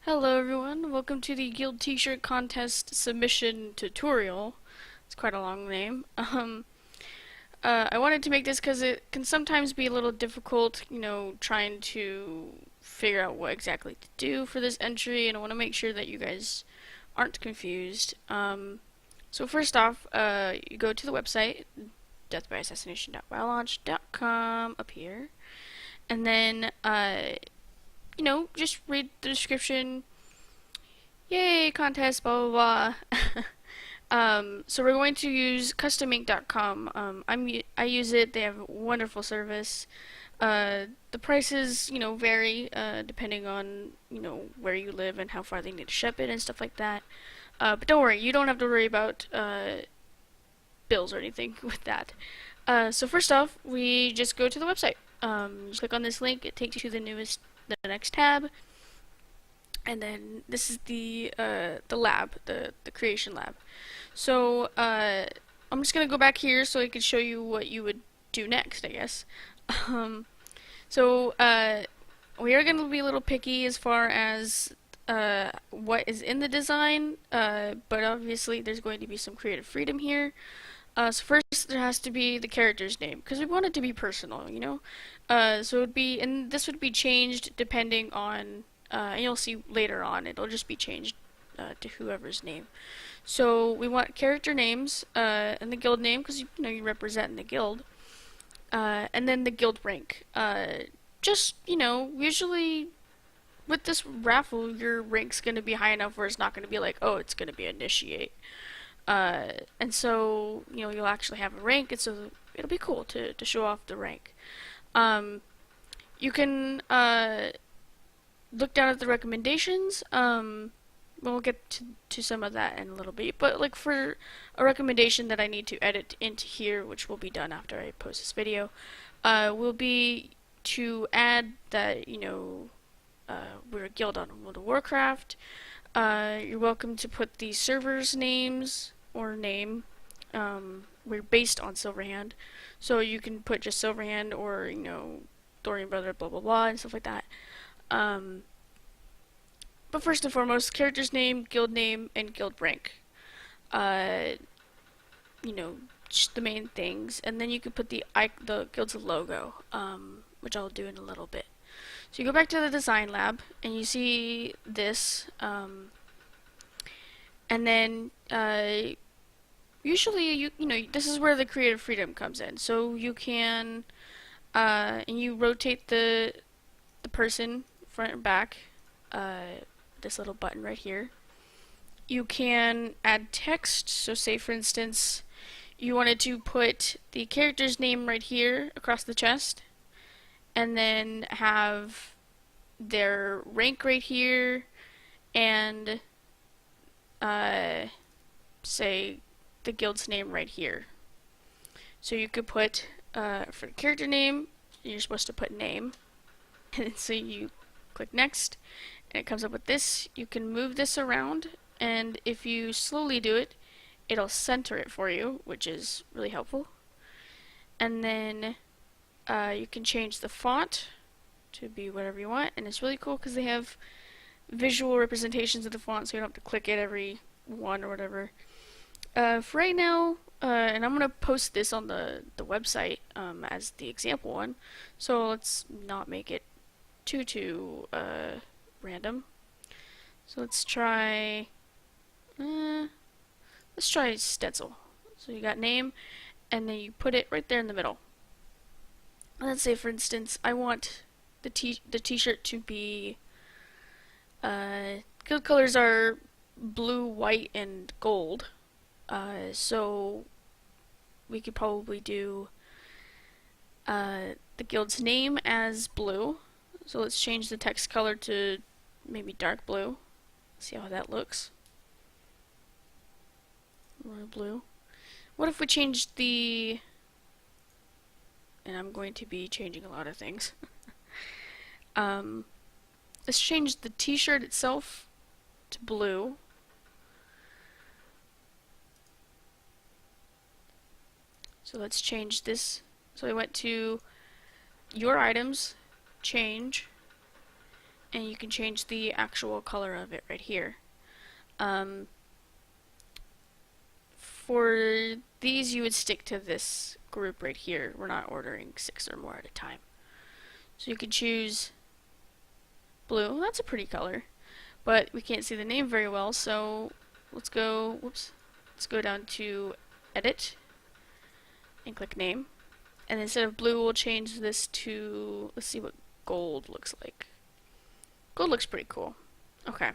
Hello everyone, welcome to the Guild T-shirt contest submission tutorial. It's quite a long name. I wanted to make this because it can sometimes be a little difficult, trying to figure out what exactly to do for this entry, and I want to make sure that you guys aren't confused. So first off, you go to the website, deathbyassassination.wowlaunch.com up here, and then, just read the description. Yay, contest, blah blah blah. So we're going to use customink.com. I use it. They have a wonderful service. The prices, vary depending on where you live and how far they need to ship it and stuff like that. But don't worry, you don't have to worry about bills or anything with that. So first off, we just go to the website. You click on this link. It takes you to the next tab, and then this is the lab, the creation lab. So I'm just gonna go back here so I can show you what you would do next, I guess. Um, so we are gonna be a little picky as far as what is in the design, but obviously there's going to be some creative freedom here. So first there has to be the character's name because we want it to be personal. So it would be, and this would be changed depending on, and you'll see later on, it'll just be changed to whoever's name. So we want character names and the guild name because you represent in the guild, and then the guild rank. Just usually with this raffle, your rank's gonna be high enough where it's not gonna be like, oh, it's gonna be initiate. And so you'll actually have a rank, and so it'll be cool to show off the rank. Um, you can look down at the recommendations. We'll get to some of that in a little bit, but like for a recommendation that I need to edit into here, which will be done after I post this video, will be to add that we're a guild on World of Warcraft. You're welcome to put the servers' names or name. We're based on Silverhand, so you can put just Silverhand or Thorian Brother, blah blah blah, and stuff like that. Um, but first and foremost, character's name, guild name, and guild rank. Uh, just the main things, and then you could put the guild's logo, which I'll do in a little bit. So you go back to the design lab, and you see this, and then usually this is where the creative freedom comes in. So you can and you rotate the person front and back. This little button right here. You can add text. So say for instance you wanted to put the character's name right here across the chest, and then have their rank right here, and say the guild's name right here. So you could put for character name, you're supposed to put name, and so you click next, and it comes up with this. You can move this around, and if you slowly do it, it'll center it for you, which is really helpful. And then you can change the font to be whatever you want, and it's really cool because they have visual representations of the font, so you don't have to click it every one or whatever. For right now, and I'm gonna post this on the website as the example one, so let's not make it too random. So let's try Stencil. So you got name, and then you put it right there in the middle. Let's say for instance I want the t-shirt to be guild colors are blue, white, and gold. So we could probably do the guild's name as blue. So let's change the text color to maybe dark blue. See how that looks. Royal blue. What if we changed the... And I'm going to be changing a lot of things. Let's change the t-shirt itself to blue. So let's change this. So we went to your items, change, and you can change the actual color of it right here. Um, for these, you would stick to this group right here. We're not ordering 6 or more at a time. So you can choose blue. That's a pretty color, but we can't see the name very well, so let's go, let's go down to edit and click name. And instead of blue, we'll change this to, let's see what gold looks like. Gold looks pretty cool. Okay,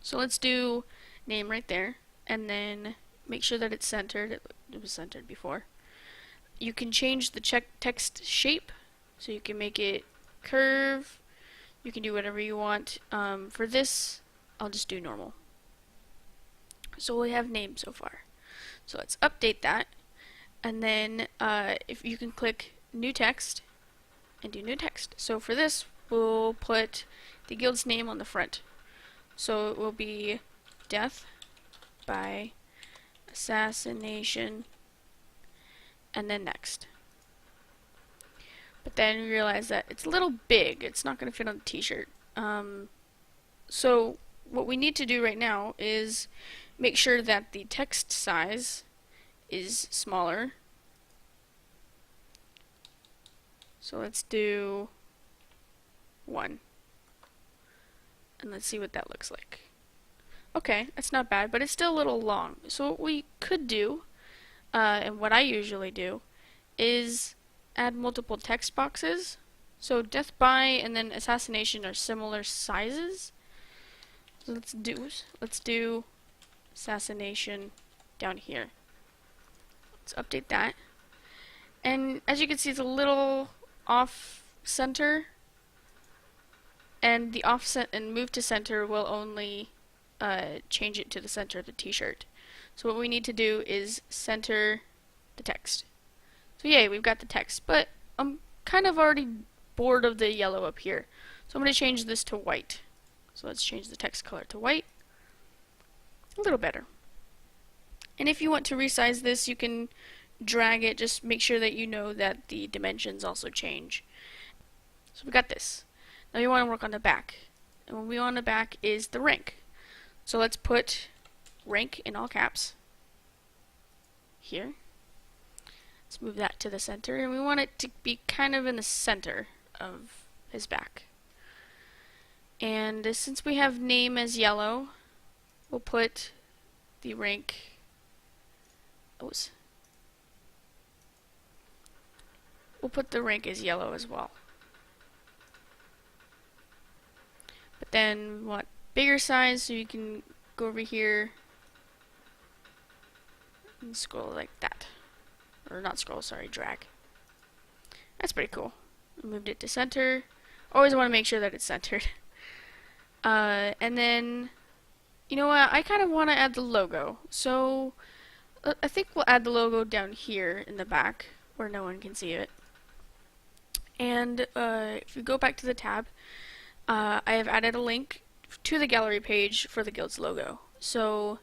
so let's do name right there, and then make sure that it's centered. It was centered before. You can change the text shape, so you can make it curve. You can do whatever you want. For this, I'll just do normal. So we have name so far. So let's update that, and then if you can click new text and do new text. So for this, we'll put the guild's name on the front. So it will be death by assassination, and then next. But then we realize that it's a little big. It's not going to fit on the t-shirt. So what we need to do right now is make sure that the text size is smaller. So let's do 1. And let's see what that looks like. Okay, that's not bad, but it's still a little long. So what we could do, and what I usually do, is add multiple text boxes. So death by and then assassination are similar sizes. So let's do assassination down here. Let's update that. And as you can see, it's a little off center, and the offset and move to center will only change it to the center of the t-shirt. So what we need to do is center the text. So yay, we've got the text, but I'm kind of already bored of the yellow up here. So I'm going to change this to white. So let's change the text color to white. A little better. And if you want to resize this, you can drag it. Just make sure that you know that the dimensions also change. So we got this. Now we want to work on the back. And what we want on the back is the rank. So let's put rank in all caps here. Let's move that to the center, and we want it to be kind of in the center of his back. And since we have name as yellow, we'll put the rank, we'll put the rank as yellow as well. But then we want bigger size, so you can go over here and scroll like that. Or not scroll, sorry, drag. That's pretty cool. I moved it to center. Always want to make sure that it's centered. And then, you know what, I kind of want to add the logo. So, I think we'll add the logo down here in the back, where no one can see it. And if we go back to the tab, I have added a link to the gallery page for the guild's logo. So,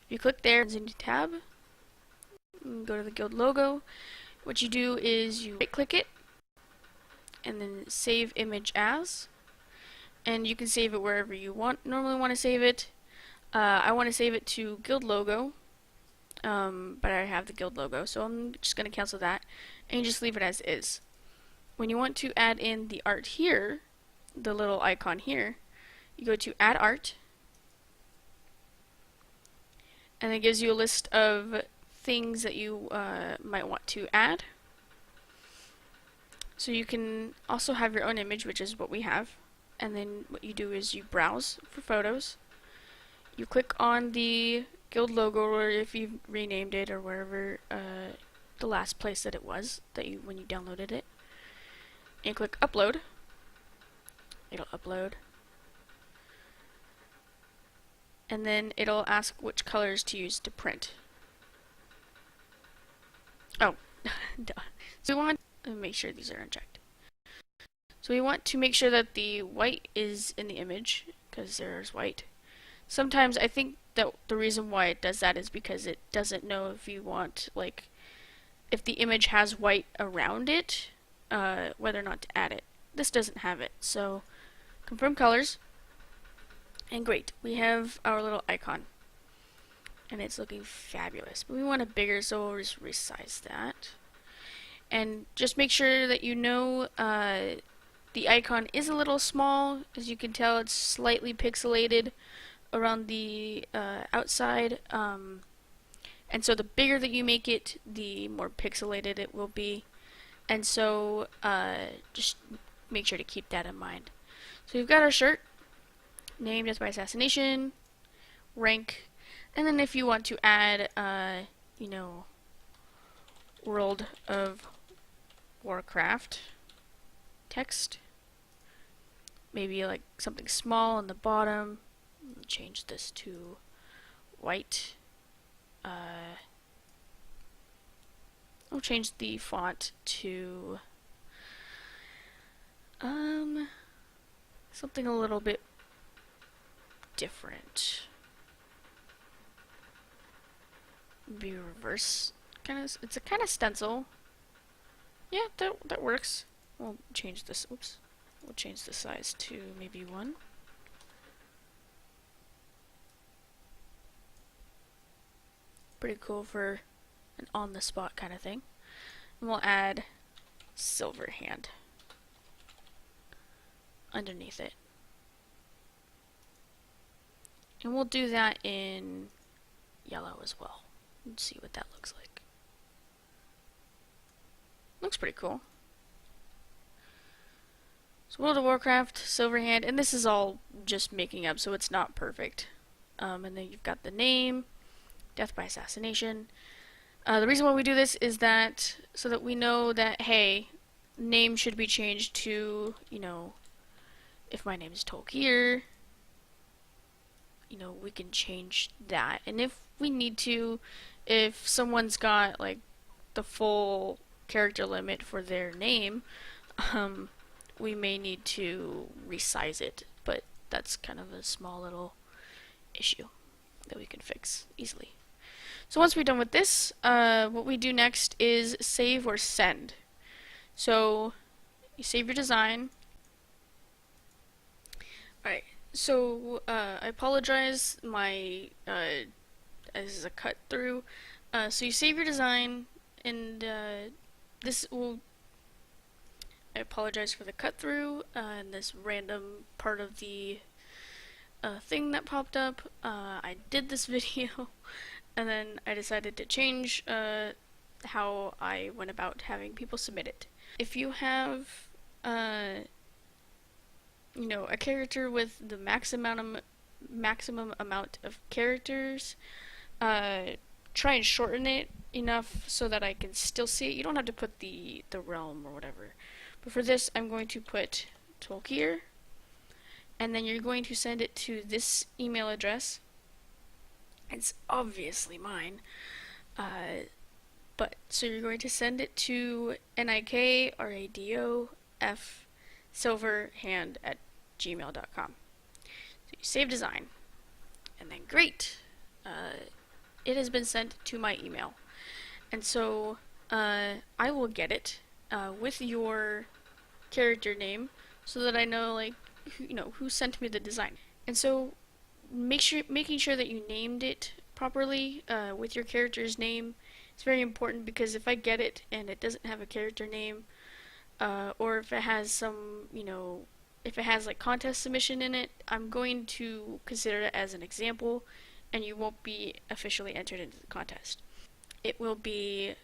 if you click there, it's into tab, go to the guild logo. What you do is you right click it and then save image as, and you can save it wherever you normally want to save it. I want to save it to guild logo, but I have the guild logo, so I'm just going to cancel that and just leave it as is. When you want to add in the art here, the little icon here, you go to add art, and it gives you a list of things that you might want to add. So you can also have your own image, which is what we have, and then what you do is you browse for photos, you click on the guild logo, or if you've renamed it or wherever the last place that it was when you downloaded it, and you click upload. It'll upload, and then it'll ask which colors to use to print. Oh, duh. So we want to make sure these are unchecked. So we want to make sure that the white is in the image, because there's white. Sometimes I think that the reason why it does that is because it doesn't know if you want, like, if the image has white around it, whether or not to add it. This doesn't have it, so confirm colors, And great, we have our little icon. And it's looking fabulous. But we want it bigger, so we'll just resize that. And just make sure that you know the icon is a little small. As you can tell, it's slightly pixelated around the outside. And so the bigger that you make it, the more pixelated it will be. And so just make sure to keep that in mind. So we've got our shirt, name Death by Assassination, rank, and then if you want to add, you know, World of Warcraft text, maybe like something small on the bottom. Change this to white. I'll change the font to something a little bit different. Be reverse kind of. It's a kind of stencil. Yeah, that works. We'll change this. Oops. We'll change the size to maybe 1. Pretty cool for an on-the-spot kind of thing. And we'll add Silverhand underneath it. And we'll do that in yellow as well. Let's see what that looks like. Looks pretty cool. So World of Warcraft, Silverhand, and this is all just making up, so it's not perfect. And then you've got the name, Death by Assassination. The reason why we do this is that so that we know that, hey, name should be changed to, you know, if my name is Tolkien, you know, we can change that. And if we need to, if someone's got like the full character limit for their name, we may need to resize it, but that's kind of a small little issue that we can fix easily. So once we're done with this, what we do next is save or send. So you save your design. Alright, so I apologize, my this is a cut through. So you save your design, and this will. I apologize for the cut through and this random part of the thing that popped up. I did this video, and then I decided to change how I went about having people submit it. If you have you know, a character with the maximum amount of characters, try and shorten it enough so that I can still see it. You don't have to put the realm or whatever. But for this, I'm going to put Tolkien, and then you're going to send it to this email address. It's obviously mine. But so you're going to send it to nikradof silverhand@gmail.com. So you save design, and then great, it has been sent to my email, and so I will get it with your character name, so that I know, like, who sent me the design. And so making sure that you named it properly with your character's name. It's very important, because if I get it and it doesn't have a character name, or if it has some, if it has like contest submission in it, I'm going to consider it as an example, and you won't be officially entered into the contest. It will be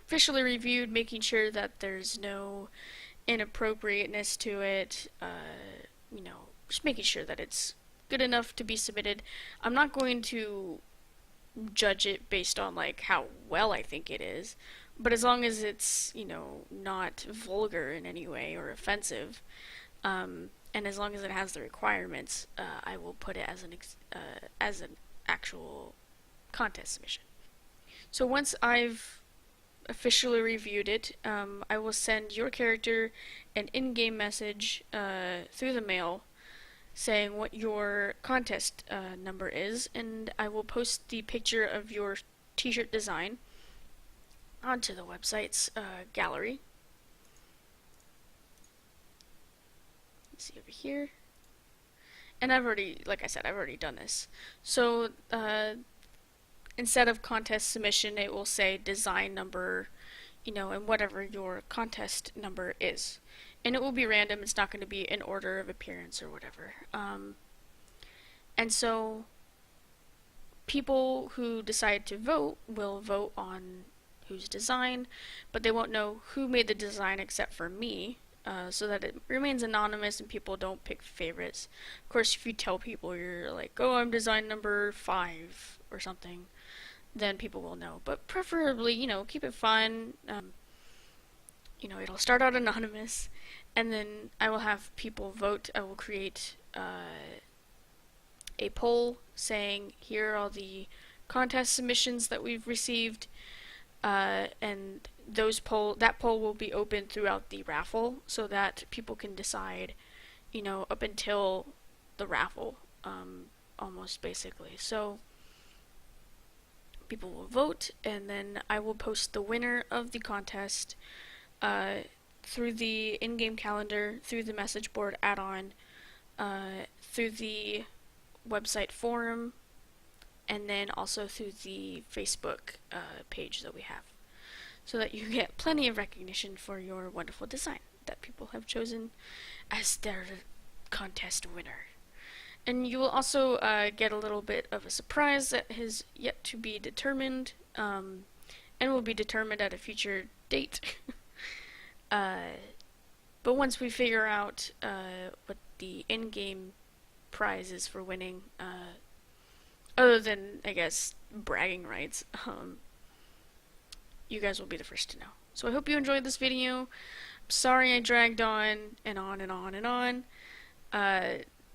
officially reviewed, making sure that there's no inappropriateness to it, just making sure that it's good enough to be submitted. I'm not going to judge it based on like how well I think it is, but as long as it's, not vulgar in any way or offensive, and as long as it has the requirements, I will put it as an actual contest submission. So once I've officially reviewed it, I will send your character an in-game message through the mail saying what your contest number is, and I will post the picture of your t-shirt design onto the website's gallery. Let's see over here. And I've already, like I said, I've already done this. So instead of contest submission, it will say design number, and whatever your contest number is. And it will be random, it's not going to be in order of appearance or whatever. And so people who decide to vote will vote on whose design, but they won't know who made the design except for me, so that it remains anonymous and people don't pick favorites. Of course, if you tell people you're like, oh, I'm design number 5 or something, then people will know. But preferably, keep it fun. It'll start out anonymous, and then I will have people vote. I will create a poll saying, here are all the contest submissions that we've received, and that poll will be open throughout the raffle so that people can decide, up until the raffle, almost basically. So people will vote, and then I will post the winner of the contest through the in-game calendar, through the message board add-on, through the website forum, and then also through the Facebook page that we have, so that you get plenty of recognition for your wonderful design that people have chosen as their contest winner. And you will also get a little bit of a surprise that has yet to be determined, and will be determined at a future date. But once we figure out what the in-game prize is for winning, other than, I guess, bragging rights, you guys will be the first to know. So I hope you enjoyed this video. I'm sorry I dragged on and on and on and on.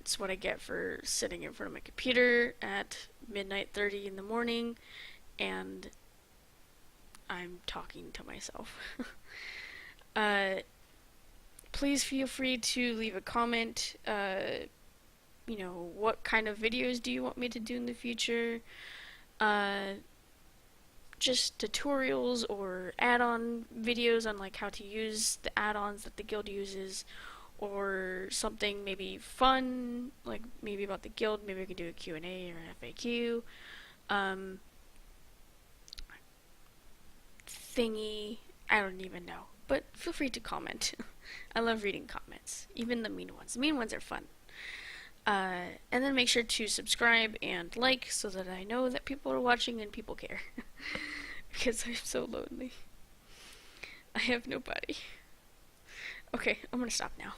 It's what I get for sitting in front of my computer at midnight 30 in the morning, and I'm talking to myself. Please feel free to leave a comment. What kind of videos do you want me to do in the future? Just tutorials or add-on videos on like how to use the add-ons that the guild uses, or something maybe fun, like maybe about the guild. Maybe we can do a Q&A or an FAQ thingy. I don't even know, but feel free to comment. I love reading comments, even the mean ones. The mean ones are fun. And then make sure to subscribe and like so that I know that people are watching and people care. Because I'm so lonely. I have nobody. Okay, I'm gonna stop now.